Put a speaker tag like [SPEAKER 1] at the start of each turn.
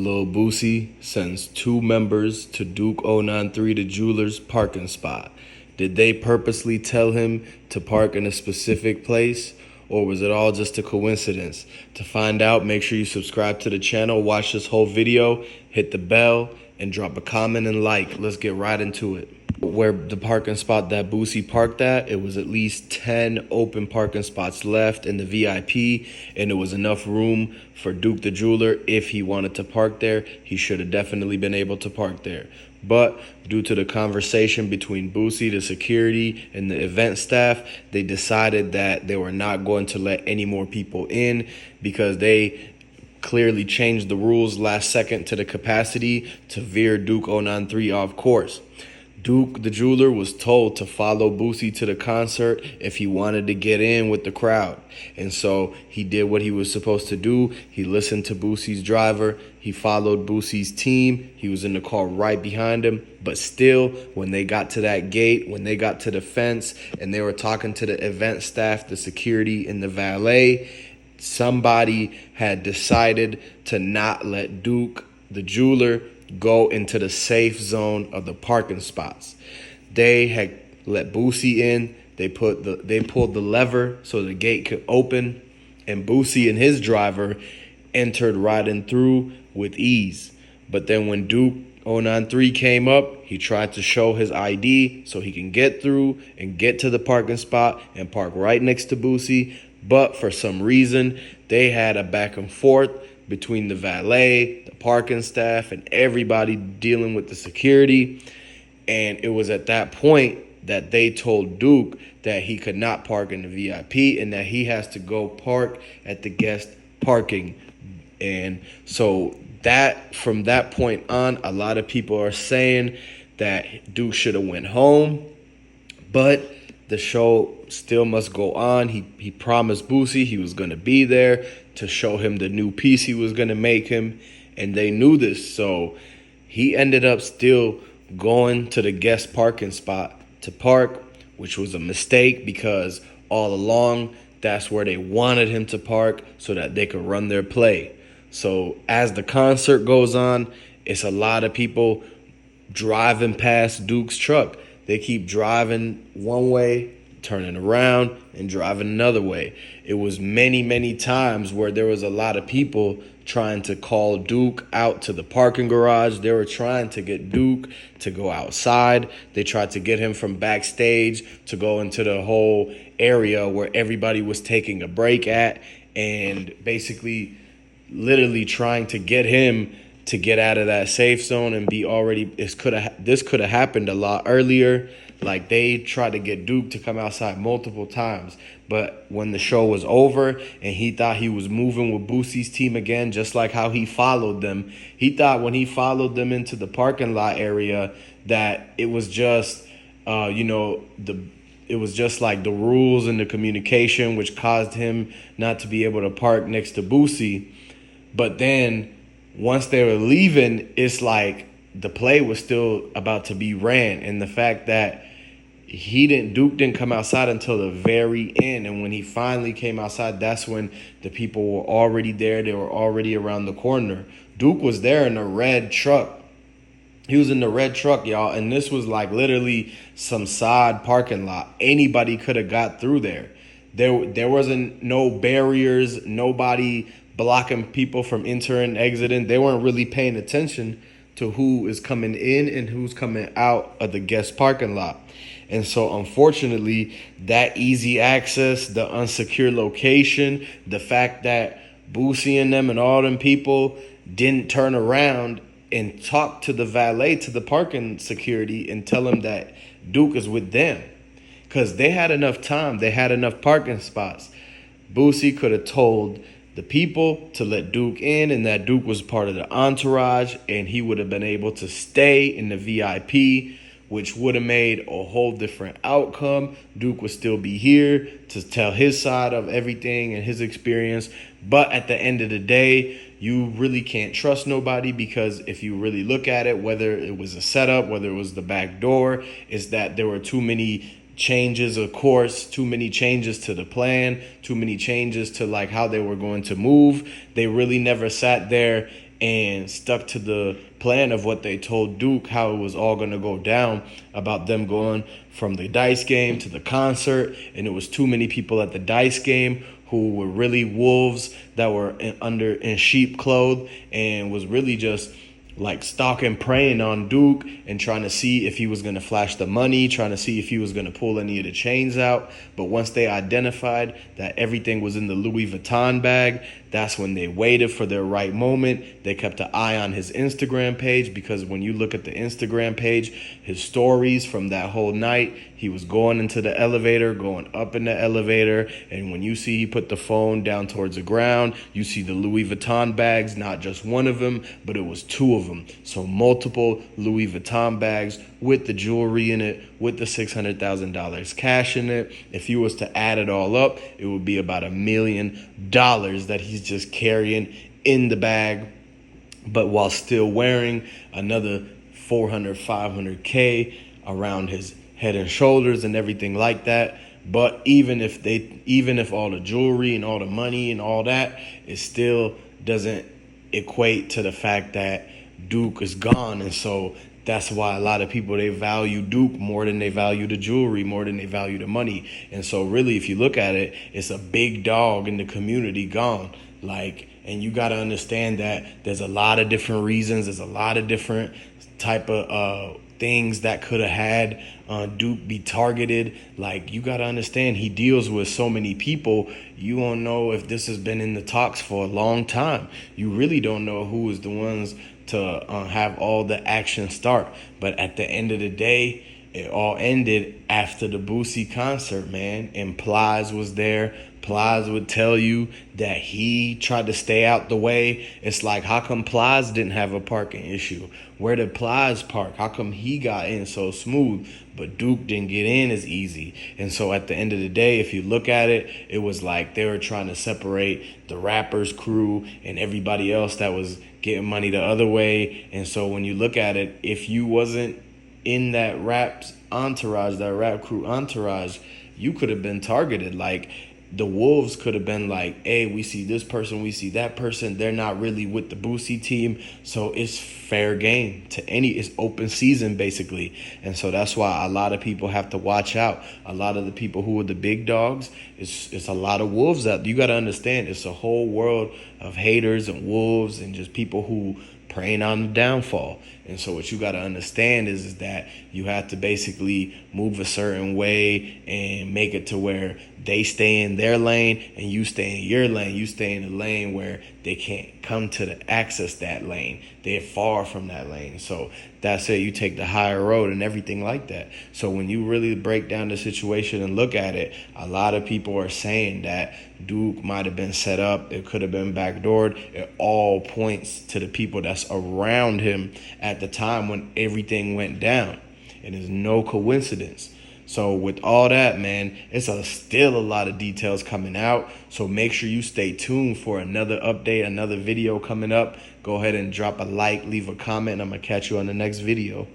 [SPEAKER 1] Lil Boosie sends two members to Duke 093 the jeweler's parking spot. Did they purposely tell him to park in a specific place, or was it all just a coincidence? To find out, make sure you subscribe to the channel, watch this whole video, hit the bell, and drop a comment and like. Let's get right into it. Where the parking spot that Boosie parked at, it was at least 10 open parking spots left in the VIP, and it was enough room for Duke the jeweler. If he wanted to park there, he should have definitely been able to park there. But due to the conversation between Boosie, the security, and the event staff, they decided that they were not going to let any more people in because they clearly changed the rules last second to the capacity to veer Duke 093 off course. Duke the jeweler was told to follow Boosie to the concert if he wanted to get in with the crowd. And so he did what he was supposed to do. He listened to Boosie's driver. He followed Boosie's team. He was in the car right behind him. But still, when they got to that gate, when they got to the fence and they were talking to the event staff, the security, and the valet, somebody had decided to not let Duke the jeweler go into the safe zone of the parking spots. They had let Boosie in. They pulled the lever so the gate could open, and Boosie and his driver entered right in through with ease. But then when Duke 093 came up, he tried to show his ID so he can get through and get to the parking spot and park right next to Boosie. But for some reason, they had a back and forth between the valet, the parking staff, and everybody dealing with the security. And it was at that point that they told Duke that he could not park in the VIP and that he has to go park at the guest parking. And so that from that point on, a lot of people are saying that Duke should have went home, but the show still must go on. He promised Boosie he was going to be there to show him the new piece he was going to make him, and they knew this. So he ended up still going to the guest parking spot to park, which was a mistake because all along that's where they wanted him to park so that they could run their play. So as the concert goes on, it's a lot of people driving past Duke's truck. They keep driving one way, turning around, and driving another way. It was many times where there was a lot of people trying to call Duke out to the parking garage. They were trying to get Duke to go outside. They tried to get him from backstage to go into the whole area where everybody was taking a break at, and basically literally trying to get him to get out of that safe zone and be already, this could have happened a lot earlier. Like, they tried to get Duke to come outside multiple times. But when the show was over and he thought he was moving with Boosie's team again, just like how he followed them, he thought when he followed them into the parking lot area that it was just, it was just like the rules and the communication, which caused him not to be able to park next to Boosie. But then once they were leaving, it's like the play was still about to be ran. And the fact that Duke didn't come outside until the very end. And when he finally came outside, that's when the people were already there. They were already around the corner. Duke was there in a red truck. He was in the red truck, y'all. And this was like literally some side parking lot. Anybody could have got through there. There wasn't no barriers, nobody blocking people from entering and exiting. They weren't really paying attention to who is coming in and who's coming out of the guest parking lot. And so unfortunately, that easy access, the unsecure location, the fact that Boosie and them and all them people didn't turn around and talk to the valet, to the parking security, and tell him that Duke is with them. Because they had enough time. They had enough parking spots. Boosie could have told the people to let Duke in and that Duke was part of the entourage, and he would have been able to stay in the VIP, which would have made a whole different outcome. Duke would still be here to tell his side of everything and his experience. But at the end of the day, you really can't trust nobody, because if you really look at it, whether it was a setup, whether it was the back door, is that there were too many changes of course, too many changes to the plan, too many changes to like how they were going to move. They really never sat there and stuck to the plan of what they told Duke, how it was all going to go down, about them going from the dice game to the concert. And it was too many people at the dice game who were really wolves that were in sheep clothes, and was really just like stalking, preying on Duke and trying to see if he was going to flash the money, trying to see if he was going to pull any of the chains out. But once they identified that everything was in the Louis Vuitton bag, that's when they waited for their right moment. They kept an eye on his Instagram page, because when you look at the Instagram page, his stories from that whole night, he was going into the elevator, going up in the elevator, and when you see he put the phone down towards the ground, you see the Louis Vuitton bags, not just one of them, but it was two of them. So multiple Louis Vuitton bags with the jewelry in it, with the $600,000 cash in it. If you was to add it all up, it would be about $1 million that he's just carrying in the bag, but while still wearing another 400, 500K around his head and shoulders and everything like that. But even if all the jewelry and all the money and all that, it still doesn't equate to the fact that Duke is gone. And so that's why a lot of people, they value Duke more than they value the jewelry, more than they value the money. And so really, if you look at it, it's a big dog in the community gone. And you got to understand that there's a lot of different reasons. There's a lot of different type of things that could have had Duke be targeted. You got to understand, he deals with so many people. You don't know if this has been in the talks for a long time. You really don't know who is the ones to have all the action start. But at the end of the day, it all ended after the Boosie concert, man. And Plies was there. Plies would tell you that he tried to stay out the way. It's like, how come Plies didn't have a parking issue? Where did Plies park? How come he got in so smooth, but Duke didn't get in as easy? And so at the end of the day, if you look at it, it was like they were trying to separate the rappers crew and everybody else that was getting money the other way. And so when you look at it, if you wasn't in that rap entourage, that rap crew entourage, you could have been targeted. The wolves could have been like, hey, we see this person, we see that person. They're not really with the Boosie team. So it's fair game it's open season, basically. And so that's why a lot of people have to watch out. A lot of the people who are the big dogs, it's a lot of wolves out. You got to understand, it's a whole world of haters and wolves and just people who preying on the downfall. And so what you got to understand is that you have to basically move a certain way and make it to where they stay in their lane and you stay in your lane. You stay in the lane where they can't come to access that lane. They're far from that lane. So that's it. You take the higher road and everything like that. So when you really break down the situation and look at it, a lot of people are saying that Duke might have been set up. It could have been backdoored. It all points to the people that's around him at the time when everything went down. It is no coincidence. So with all that, man, it's still a lot of details coming out. So make sure you stay tuned for another update, another video coming up. Go ahead and drop a like, leave a comment, and I'm going to catch you on the next video.